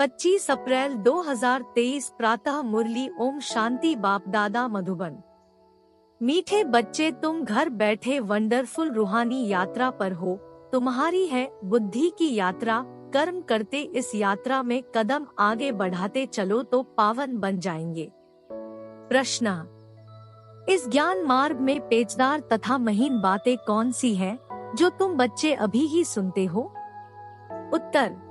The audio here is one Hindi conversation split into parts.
25 अप्रैल 2023 प्रातः मुरली। ओम शांति। बाप दादा मधुबन। मीठे बच्चे, तुम घर बैठे वंडरफुल रूहानी यात्रा पर हो। तुम्हारी है बुद्धि की यात्रा। कर्म करते इस यात्रा में कदम आगे बढ़ाते चलो तो पावन बन जाएंगे। प्रश्न: इस ज्ञान मार्ग में पेचदार तथा महीन बातें कौन सी हैं जो तुम बच्चे अभी ही सुनते हो? उत्तर: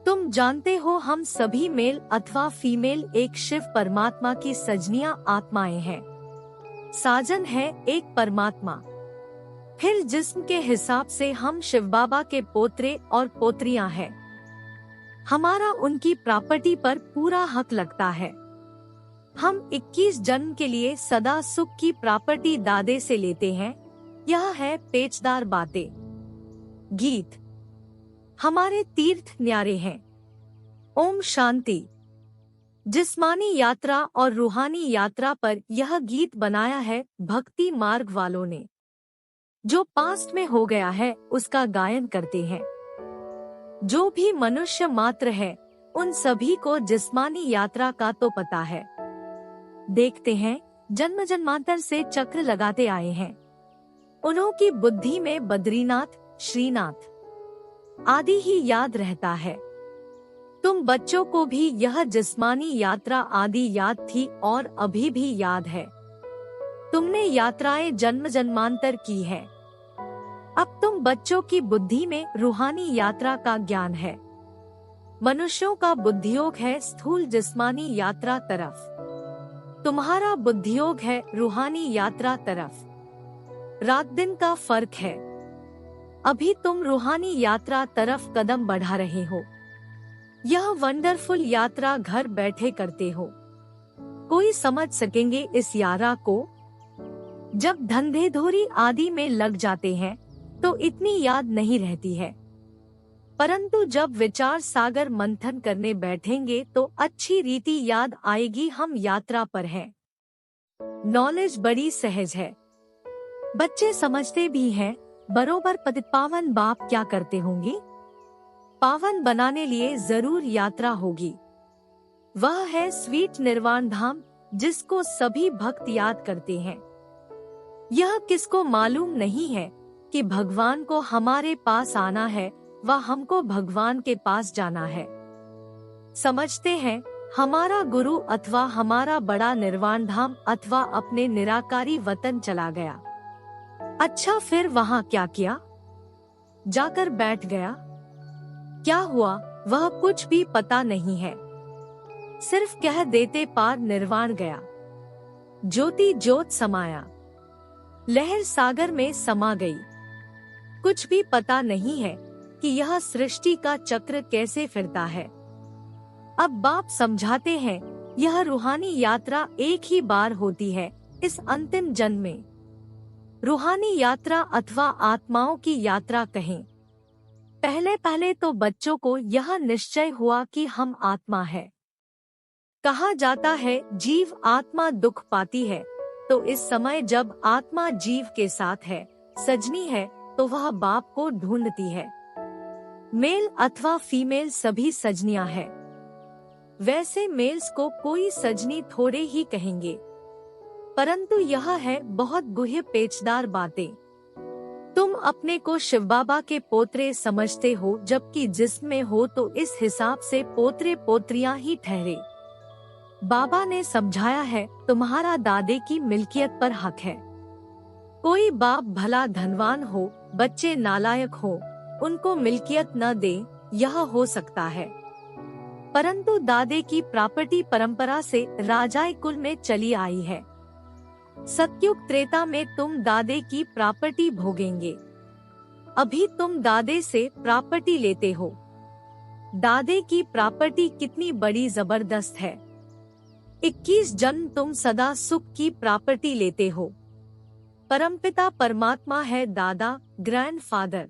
तुम जानते हो हम सभी मेल अथवा फीमेल एक शिव परमात्मा की सजनिया आत्माएं हैं। साजन है एक परमात्मा। फिर जिस्म के हिसाब से हम शिव बाबा के पोत्रे और पोत्रियां हैं। हमारा उनकी प्रॉपर्टी पर पूरा हक लगता है। हम 21 जन्म के लिए सदा सुख की प्रॉपर्टी दादे से लेते हैं। यह है पेचदार बातें। गीत: हमारे तीर्थ न्यारे हैं। ओम शांति। जिस्मानी यात्रा और रूहानी यात्रा पर यह गीत बनाया है भक्ति मार्ग वालों ने। जो पास्ट में हो गया है उसका गायन करते हैं। जो भी मनुष्य मात्र है उन सभी को जिस्मानी यात्रा का तो पता है। देखते हैं जन्म जन्मांतर से चक्र लगाते आए हैं। उन्हों की बुद्धि में बद्रीनाथ, श्रीनाथ आदि ही याद रहता है। तुम बच्चों को भी यह जिस्मानी यात्रा आदि याद थी और अभी भी याद है। तुमने यात्राएं जन्म जन्मांतर की है। अब तुम बच्चों की बुद्धि में रूहानी यात्रा का ज्ञान है। मनुष्यों का बुद्धियोग है स्थूल जिस्मानी यात्रा तरफ। तुम्हारा बुद्धियोग है रूहानी यात्रा तरफ। रात दिन का फर्क है। अभी तुम रूहानी यात्रा तरफ कदम बढ़ा रहे हो। यह वंडरफुल यात्रा घर बैठे करते हो। कोई समझ सकेंगे इस यात्रा को? जब धंधे धोरी आदि में लग जाते हैं तो इतनी याद नहीं रहती है, परंतु जब विचार सागर मंथन करने बैठेंगे तो अच्छी रीति याद आएगी। हम यात्रा पर हैं। नॉलेज बड़ी सहज है। बच्चे समझते भी हैं। बरोबर पतितपावन बाप क्या करते होंगे? पावन बनाने लिए जरूर यात्रा होगी। वह है स्वीट निर्वाण धाम जिसको सभी भक्त याद करते हैं। यह किसको मालूम नहीं है कि भगवान को हमारे पास आना है व हमको भगवान के पास जाना है। समझते हैं हमारा गुरु अथवा हमारा बड़ा निर्वाण धाम अथवा अपने निराकारी वतन चला गया। अच्छा, फिर वहाँ क्या किया? जाकर बैठ गया। क्या हुआ वह कुछ भी पता नहीं है। सिर्फ कह देते पार निर्वाण गया। ज्योति ज्योत समाया, लहर सागर में समा गई। कुछ भी पता नहीं है कि यह सृष्टि का चक्र कैसे फिरता है। अब बाप समझाते हैं यह रूहानी यात्रा एक ही बार होती है इस अंतिम जन्म में। रूहानी यात्रा अथवा आत्माओं की यात्रा कहें। पहले पहले तो बच्चों को यह निश्चय हुआ कि हम आत्मा है। कहा जाता है जीव आत्मा दुख पाती है, तो इस समय जब आत्मा जीव के साथ है, सजनी है, तो वह बाप को ढूंढती है। मेल अथवा फीमेल सभी सजनियां हैं। वैसे मेल्स को कोई सजनी थोड़े ही कहेंगे, परंतु यह है बहुत गुह्य पेचदार बातें। तुम अपने को शिव बाबा के पोत्रे समझते हो, जबकि जिस्म में हो तो इस हिसाब से पोत्रे पोत्रियां ही ठहरे। बाबा ने समझाया है तुम्हारा दादे की मिल्कियत पर हक है। कोई बाप भला धनवान हो, बच्चे नालायक हो, उनको मिल्कियत न दे, यह हो सकता है। परंतु दादे की प्रॉपर्टी परंपरा से राजाई कुल में चली आई है। सतयुग त्रेता में तुम दादे की प्रॉपर्टी भोगेंगे। अभी तुम दादे से प्रॉपर्टी लेते हो। दादे की प्रॉपर्टी कितनी बड़ी जबरदस्त है। 21 जन्म तुम सदा सुख की प्रॉपर्टी लेते हो। परमपिता परमात्मा है दादा, ग्रैंडफादर।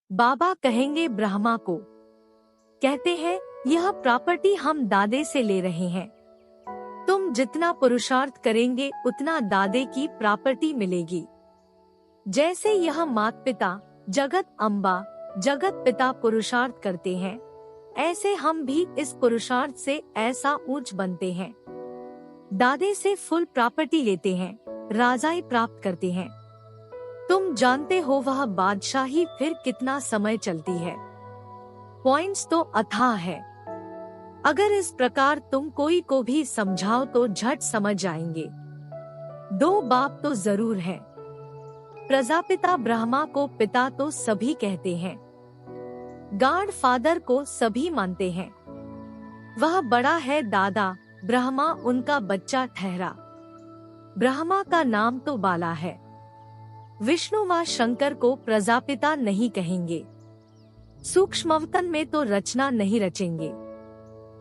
बाबा कहेंगे ब्रह्मा को, कहते हैं यह प्रॉपर्टी हम दादे से ले रहे हैं। तुम जितना पुरुषार्थ करेंगे उतना दादे की प्रॉपर्टी मिलेगी। जैसे यह माता पिता, जगत अम्बा, जगत पिता पुरुषार्थ करते हैं, ऐसे हम भी इस पुरुषार्थ से ऐसा ऊंच बनते हैं। दादे से फुल प्रॉपर्टी लेते हैं, राजाई प्राप्त करते हैं। तुम जानते हो वह बादशाही फिर कितना समय चलती है। पॉइंट्स तो अथाह है। अगर इस प्रकार तुम कोई को भी समझाओ तो झट समझ जाएंगे। 2 बाप तो जरूर है। प्रजापिता ब्रह्मा को पिता तो सभी कहते हैं। गॉड फादर को सभी मानते हैं। वह बड़ा है दादा, ब्रह्मा उनका बच्चा ठहरा। ब्रह्मा का नाम तो बाला है। विष्णु व शंकर को प्रजापिता नहीं कहेंगे। सूक्ष्मवतन में तो रचना नहीं रचेंगे।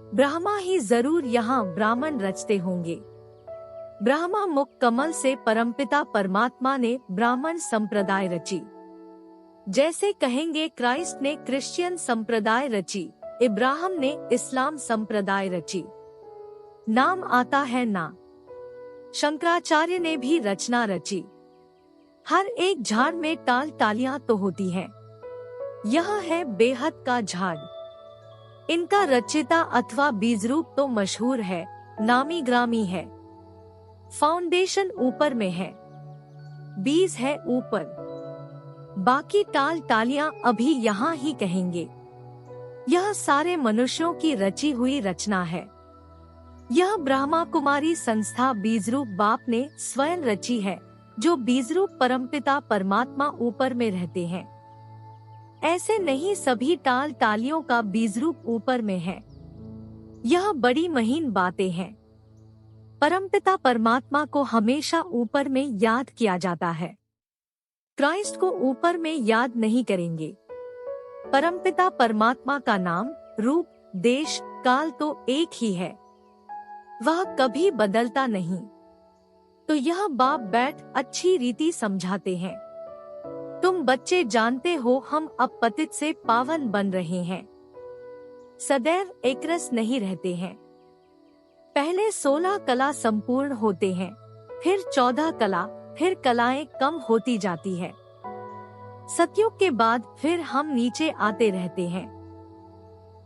ब्रह्मा ही जरूर यहाँ ब्राह्मण रचते होंगे। ब्रह्मा मुख कमल से परमपिता परमात्मा ने ब्राह्मण संप्रदाय रची। जैसे कहेंगे क्राइस्ट ने क्रिश्चियन संप्रदाय रची, इब्राहिम ने इस्लाम संप्रदाय रची। नाम आता है ना। शंकराचार्य ने भी रचना रची। हर एक झाड़ में टाल टालियां तो होती हैं। यह है बेहद का झाड़। इनका रचिता अथवा बीजरूप तो मशहूर है, नामी ग्रामी है। फाउंडेशन ऊपर में है, बीज है ऊपर। बाकी टाल टालियां अभी यहाँ ही कहेंगे। यह सारे मनुष्यों की रची हुई रचना है। यह ब्रह्मा कुमारी संस्था बीजरूप बाप ने स्वयं रची है, जो बीजरूप परमपिता परमात्मा ऊपर में रहते हैं। ऐसे नहीं सभी टाल टालियों का बीजरूप ऊपर में है। यह बड़ी महीन बातें हैं। परमपिता परमात्मा को हमेशा ऊपर में याद किया जाता है। क्राइस्ट को ऊपर में याद नहीं करेंगे। परमपिता परमात्मा का नाम, रूप, देश, काल तो एक ही है। वह कभी बदलता नहीं। तो यह बाप बैठ अच्छी रीति समझाते हैं। तुम बच्चे जानते हो हम अब पतित से पावन बन रहे हैं। सदैव एक रस नहीं रहते हैं। पहले 16 कला संपूर्ण होते हैं, फिर 14 कला, फिर कलाएं कम होती जाती है। सतयुग के बाद फिर हम नीचे आते रहते हैं।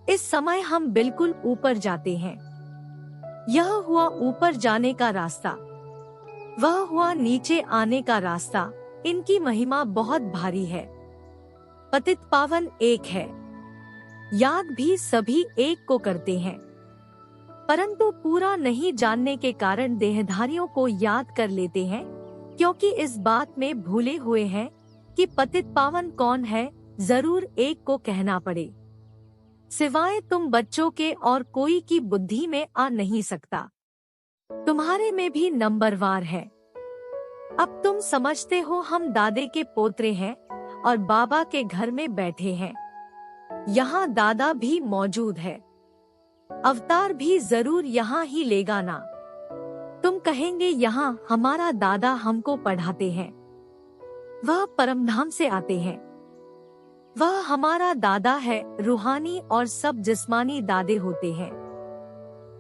इस समय हम बिल्कुल ऊपर जाते हैं। यह हुआ ऊपर जाने का रास्ता, वह हुआ नीचे आने का रास्ता। इनकी महिमा बहुत भारी है। पतित पावन एक है। याद भी सभी एक को करते हैं, परंतु पूरा नहीं जानने के कारण देहधारियों को याद कर लेते हैं, क्योंकि इस बात में भूले हुए हैं कि पतित पावन कौन है। जरूर एक को कहना पड़े, सिवाय तुम बच्चों के और कोई की बुद्धि में आ नहीं सकता। तुम्हारे में भी नंबरवार है। अब तुम समझते हो हम दादे के पोतरे हैं और बाबा के घर में बैठे हैं। यहाँ दादा भी मौजूद है। अवतार भी जरूर यहाँ ही लेगा ना। तुम कहेंगे यहाँ हमारा दादा हमको पढ़ाते हैं। वह परमधाम से आते हैं। वह हमारा दादा है। रूहानी और सब जिस्मानी दादे होते हैं।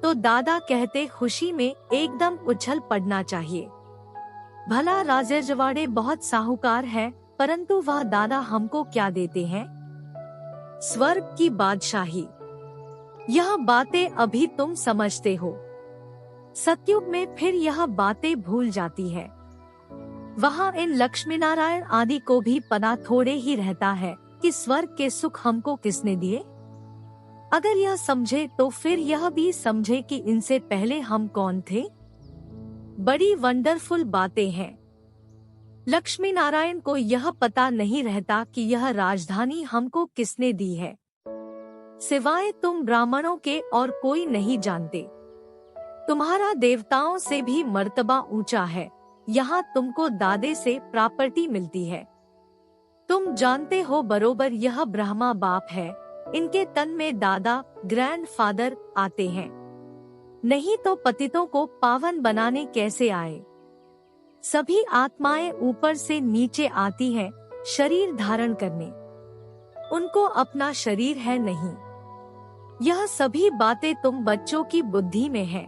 तो दादा कहते खुशी में एकदम उछल पड़ना चाहिए। भला राजेरजवाड़े बहुत साहूकार है, परंतु वह दादा हमको क्या देते हैं? स्वर्ग की बादशाही। यह बातें अभी तुम समझते हो। सतयुग में फिर यह बातें भूल जाती है। वहाँ इन लक्ष्मी नारायण आदि को भी पता थोड़े ही रहता है कि स्वर्ग के सुख हमको किसने दिए। अगर यह समझे तो फिर यह भी समझे कि इनसे पहले हम कौन थे। बड़ी वंडरफुल बातें हैं। लक्ष्मी नारायण को यह पता नहीं रहता कि यह राजधानी हमको किसने दी है। सिवाय तुम ब्राह्मणों के और कोई नहीं जानते। तुम्हारा देवताओं से भी मर्तबा ऊंचा है। यहाँ तुमको दादे से प्रॉपर्टी मिलती है। तुम जानते हो बरोबर यह ब्रह्मा बाप है। इनके तन में दादा, ग्रैंडफादर आते हैं। नहीं तो पतितों को पावन बनाने कैसे आए। सभी आत्माएं ऊपर से नीचे आती हैं शरीर धारण करने। उनको अपना शरीर है नहीं। यह सभी बातें तुम बच्चों की बुद्धि में है।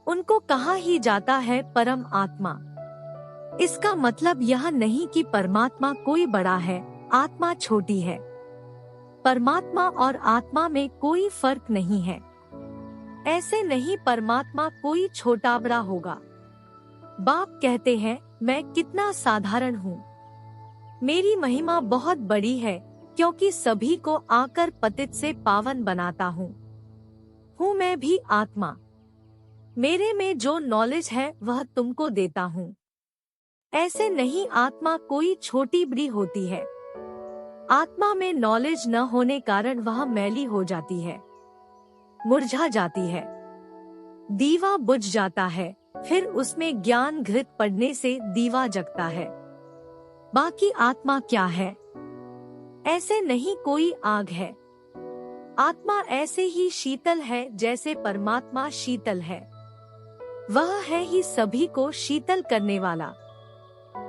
उनको कहा ही जाता है परम आत्मा। इसका मतलब यह नहीं कि परमात्मा कोई बड़ा है, आत्मा छोटी है। परमात्मा और आत्मा में कोई फर्क नहीं है। ऐसे नहीं परमात्मा कोई छोटा बड़ा होगा। बाप कहते हैं मैं कितना साधारण हूँ, मेरी महिमा बहुत बड़ी है क्योंकि सभी को आकर पतित से पावन बनाता हूँ मैं भी आत्मा। मेरे में जो नॉलेज है वह तुमको देता हूँ। ऐसे नहीं आत्मा कोई छोटी बड़ी होती है। आत्मा में नॉलेज न होने कारण वह मैली हो जाती है, मुरझा जाती है, दीवा बुझ जाता है, फिर उसमें ज्ञान घृत पड़ने से दीवा जगता है। बाकी आत्मा क्या है? ऐसे नहीं कोई आग है। आत्मा ऐसे ही शीतल है जैसे परमात्मा शीतल है। वह है ही सभी को शीतल करने वाला।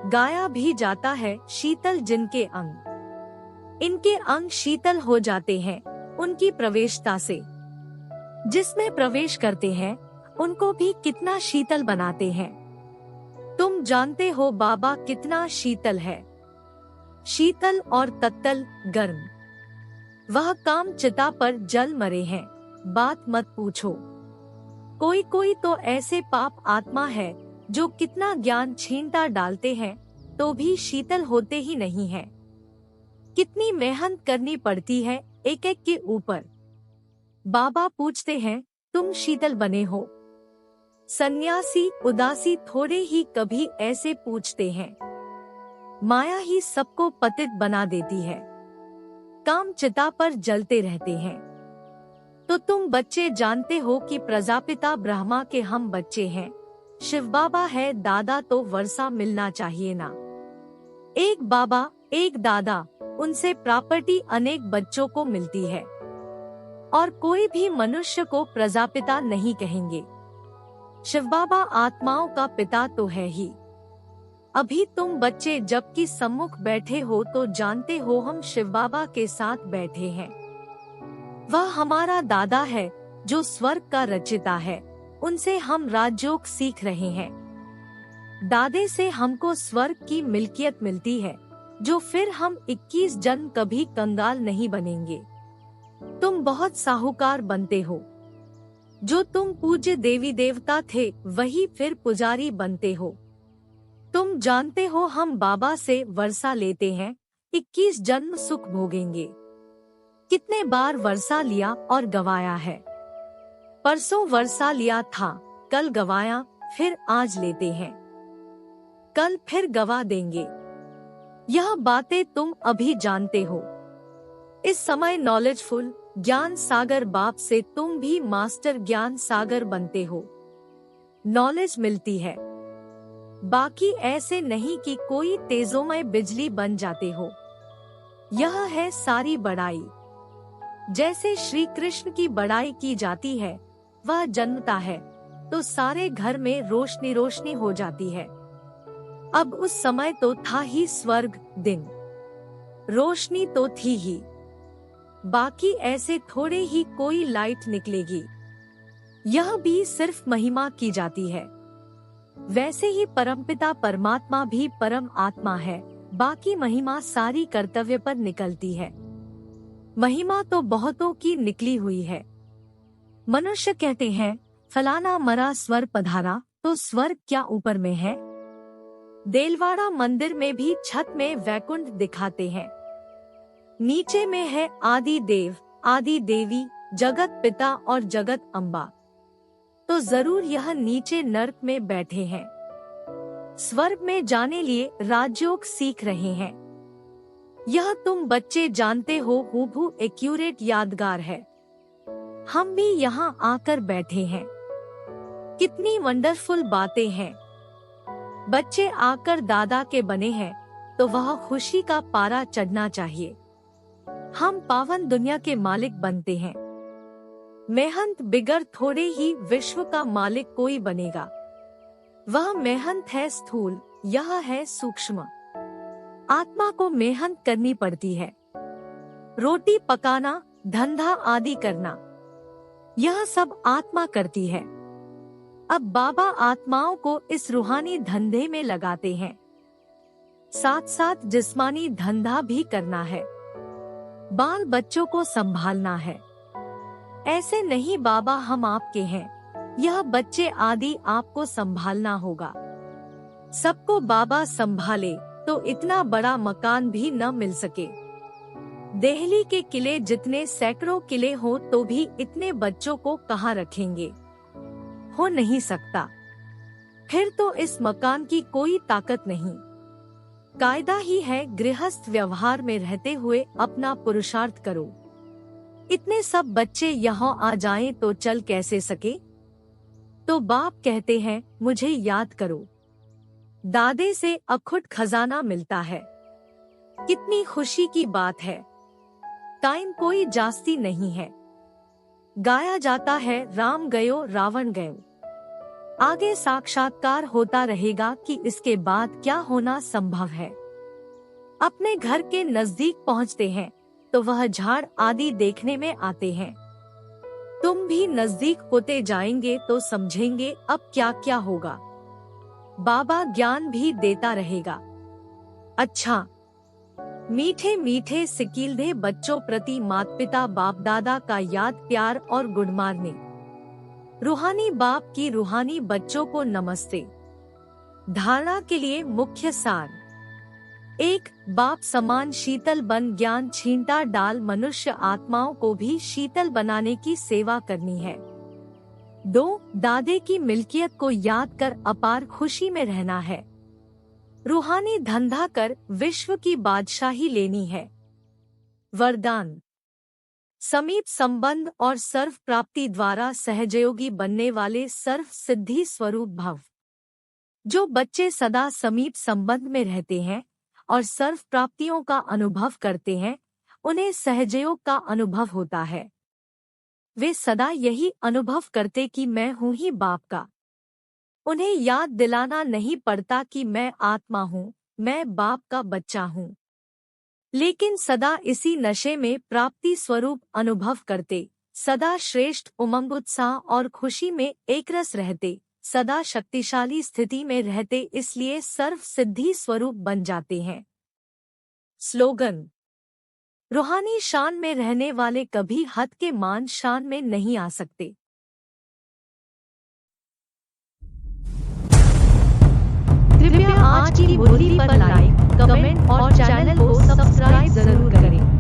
गाया भी जाता है शीतल जिनके अंग, इनके अंग शीतल हो जाते हैं उनकी प्रवेशता से। जिसमें प्रवेश करते हैं उनको भी कितना शीतल बनाते हैं। तुम जानते हो बाबा कितना शीतल है, शीतल और तत्तल गर्म। वह काम चिता पर जल मरे हैं, बात मत पूछो। कोई कोई तो ऐसे पाप आत्मा है जो कितना ज्ञान छीनता डालते हैं तो भी शीतल होते ही नहीं है। कितनी मेहनत करनी पड़ती है एक एक के ऊपर। बाबा पूछते हैं तुम शीतल बने हो? सन्यासी उदासी थोड़े ही कभी ऐसे पूछते हैं। माया ही सबको पतित बना देती है, काम चिता पर जलते रहते हैं। तो तुम बच्चे जानते हो कि प्रजापिता ब्रह्मा के हम बच्चे हैं। शिव बाबा है दादा तो वर्षा मिलना चाहिए ना। एक बाबा एक दादा, उनसे प्रॉपर्टी अनेक बच्चों को मिलती है और कोई भी मनुष्य को प्रजापिता नहीं कहेंगे। शिव बाबा आत्माओं का पिता तो है ही। अभी तुम बच्चे जबकि सम्मुख बैठे हो तो जानते हो हम शिव बाबा के साथ बैठे हैं। वह हमारा दादा है जो स्वर्ग का रचिता है, उनसे हम राजयोग सीख रहे हैं। दादे से हमको स्वर्ग की मिल्कियत मिलती है जो फिर हम 21 जन्म कभी कंगाल नहीं बनेंगे। तुम बहुत साहूकार बनते हो। जो तुम पूज्य देवी देवता थे वही फिर पुजारी बनते हो। तुम जानते हो हम बाबा से वर्षा लेते हैं, 21 जन्म सुख भोगेंगे। कितने बार वर्षा लिया और गवाया है। परसों वर्षा लिया था, कल गवाया, फिर आज लेते हैं, कल फिर गवा देंगे। यह बातें तुम अभी जानते हो। इस समय नॉलेजफुल ज्ञान सागर बाप से तुम भी मास्टर ज्ञान सागर बनते हो, नॉलेज मिलती है। बाकी ऐसे नहीं कि कोई तेजोमय बिजली बन जाते हो। यह है सारी बड़ाई। जैसे श्री कृष्ण की बड़ाई की जाती है, वह जन्मता है तो सारे घर में रोशनी रोशनी हो जाती है। अब उस समय तो था ही स्वर्ग, दिन, रोशनी तो थी ही। बाकी ऐसे थोड़े ही कोई लाइट निकलेगी। यह भी सिर्फ महिमा की जाती है। वैसे ही परमपिता परमात्मा भी परम आत्मा है, बाकी महिमा सारी कर्तव्य पर निकलती है। महिमा तो बहुतों की निकली हुई है। मनुष्य कहते हैं फलाना मरा स्वर्ग पधारा, तो स्वर्ग क्या ऊपर में है? देलवाड़ा मंदिर में भी छत में वैकुंठ दिखाते हैं। नीचे में है आदि देव, आदि देवी, जगत पिता और जगत अम्बा। तो जरूर यह नीचे नर्क में बैठे हैं। स्वर्ग में जाने लिए राजयोग सीख रहे हैं। यह तुम बच्चे जानते हो, हूबहू एक्यूरेट यादगार है। हम भी यहाँ आकर बैठे हैं। कितनी वंडरफुल बातें हैं। बच्चे आकर दादा के बने हैं तो वह खुशी का पारा चढ़ना चाहिए। हम पावन दुनिया के मालिक बनते हैं। मेहनत बिगर थोड़े ही विश्व का मालिक कोई बनेगा। वह मेहनत है स्थूल, यह है सूक्ष्म। आत्मा को मेहनत करनी पड़ती है। रोटी पकाना, धंधा आदि करना, यह सब आत्मा करती है। अब बाबा आत्माओं को इस रूहानी धंधे में लगाते हैं। साथ साथ जिस्मानी धंधा भी करना है। बाल बच्चों को संभालना है। ऐसे नहीं बाबा, हम आपके हैं, यह बच्चे आदि आपको संभालना होगा। सबको बाबा संभाले तो इतना बड़ा मकान भी न मिल सके। दिल्ली के किले जितने सैकड़ों किले हो तो भी इतने बच्चों को कहाँ रखेंगे? हो नहीं सकता। फिर तो इस मकान की कोई ताकत नहीं। कायदा ही है, गृहस्थ व्यवहार में रहते हुए अपना पुरुषार्थ करो। इतने सब बच्चे यहाँ आ जाएं तो चल कैसे सके? तो बाप कहते हैं, मुझे याद करो। दादे से अखुट खजाना मिलता है। कितनी खुशी की बात है। टाइम कोई जास्ती नहीं है। गाया जाता है, राम गयो रावण गयो। आगे साक्षात्कार होता रहेगा कि इसके बाद क्या होना संभव है। अपने घर के नजदीक पहुंचते हैं तो वह झाड़ आदि देखने में आते हैं। तुम भी नजदीक होते जाएंगे तो समझेंगे अब क्या क्या होगा। बाबा ज्ञान भी देता रहेगा। अच्छा, मीठे मीठे सिकीलधे बच्चों प्रति माता पिता बाप दादा का याद प्यार और गुड मॉर्निंग। रूहानी बाप की रूहानी बच्चों को नमस्ते। धारणा के लिए मुख्य सार: 1. बाप समान शीतल बन ज्ञान छींटा डाल मनुष्य आत्माओं को भी शीतल बनाने की सेवा करनी है। 2. दादे की मिल्कियत को याद कर अपार खुशी में रहना है। रूहानी धंधा कर विश्व की बादशाही लेनी है। वरदान: समीप संबंध और सर्व प्राप्ति द्वारा सहजयोगी बनने वाले सर्व सिद्धि स्वरूप भव। जो बच्चे सदा समीप संबंध में रहते हैं और सर्व प्राप्तियों का अनुभव करते हैं, उन्हें सहजयोग का अनुभव होता है। वे सदा यही अनुभव करते कि मैं हूँ ही बाप का। उन्हें याद दिलाना नहीं पड़ता कि मैं आत्मा हूँ, मैं बाप का बच्चा हूँ। लेकिन सदा इसी नशे में प्राप्ति स्वरूप अनुभव करते, सदा श्रेष्ठ उमंग उत्साह और खुशी में एकरस रहते, सदा शक्तिशाली स्थिति में रहते, इसलिए सर्व सिद्धि स्वरूप बन जाते हैं। स्लोगन: रूहानी शान में रहने वाले कभी हद के मान शान में नहीं आ सकते। कृपया आज की मुरली पर लाइक, कमेंट और चैनल को सब्सक्राइब जरूर करें।